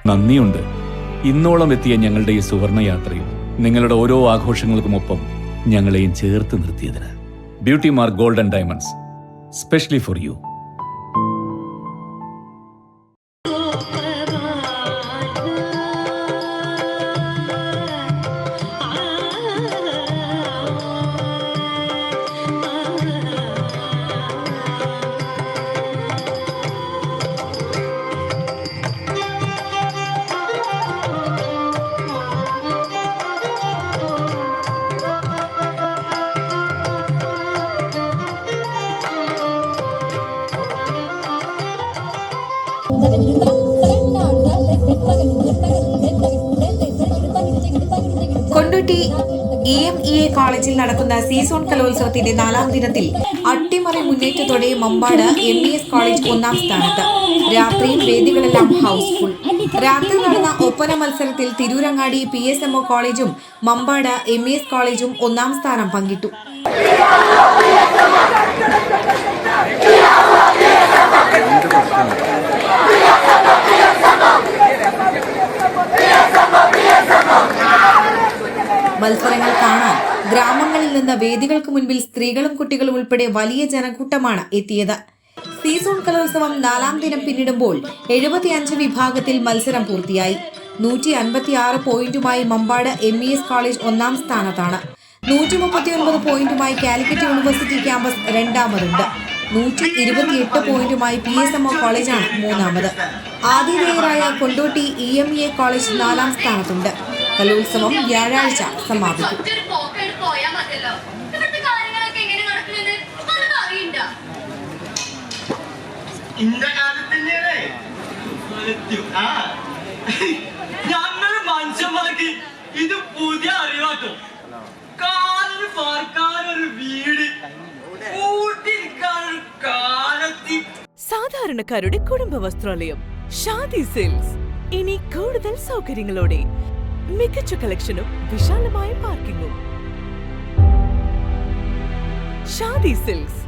നന്ദിയുണ്ട്. ഇന്നോളം എത്തിയ ഞങ്ങളുടെ ഈ സുവർണയാത്രയിൽ നിങ്ങളുടെ ഓരോ ആഘോഷങ്ങൾക്കുമൊപ്പം ഞങ്ങളെയും ചേർത്ത് നിർത്തിയതിന്. Beauty mark gold and diamonds, specially for you. Kondotty EMEA കോളേജിൽ നടക്കുന്ന സീസൺ കലോത്സവത്തിന്റെ 4ാം ദിനത്തിൽ അട്ടിമറി മുന്നേറ്റത്തോടെ മമ്പാട് MES കോളേജ് 1ാം സ്ഥാനത്ത്. രാത്രിയിൽ വേദികളെല്ലാം ഹൗസ്ഫുൾ. രാത്രി നടന്ന ഒപ്പന മത്സരത്തിൽ തിരൂരങ്ങാടി PSMO കോളേജും മമ്പാട് MES കോളേജും 1ാം സ്ഥാനം പങ്കിട്ടു. മത്സരങ്ങൾ കാണാൻ ഗ്രാമങ്ങളിൽ നിന്ന് വേദികൾക്ക് മുൻപിൽ സ്ത്രീകളും കുട്ടികളും ഉൾപ്പെടെ വലിയ ജനക്കൂട്ടമാണ് എത്തിയത്. സീസൺ കലോത്സവം 4ാം ദിനം പിന്നിടുമ്പോൾ 75 വിഭാഗത്തിൽ മത്സരം പൂർത്തിയായി. 156 പോയിന്റുമായി മമ്പാട് MES കോളേജ് 1ാം സ്ഥാനത്താണ്. 139 പോയിന്റുമായി കാലിക്കറ്റ് യൂണിവേഴ്സിറ്റി ക്യാമ്പസ് 2ാമതുണ്ട്. 128 പോയിന്റുമായി PSMO കോളേജാണ് 3ാമത്. ആതിഥേയരായ കൊണ്ടോട്ടി EMEA കോളേജ് 4ാം സ്ഥാനത്തുണ്ട്. കലോത്സവം വ്യാഴാഴ്ച സമാപിക്കും. ഇത് പുതിയ അറിവാട്ടോ. കാലിന് പാർക്കാനൊരു വീട്, കാലത്തി സാധാരണക്കാരുടെ കുടുംബ വസ്ത്രാലയം ഷാദി സിൽക്സ്. ഇനി കൂടുതൽ സൗകര്യങ്ങളോടെ മികച്ച കളക്ഷനും വിശാലമായ പാർക്കിങ്ങും. ഷാദി സിൽക്സ്,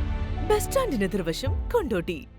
ബസ് സ്റ്റാൻഡിന് എതിർവശം, കൊണ്ടോട്ടി.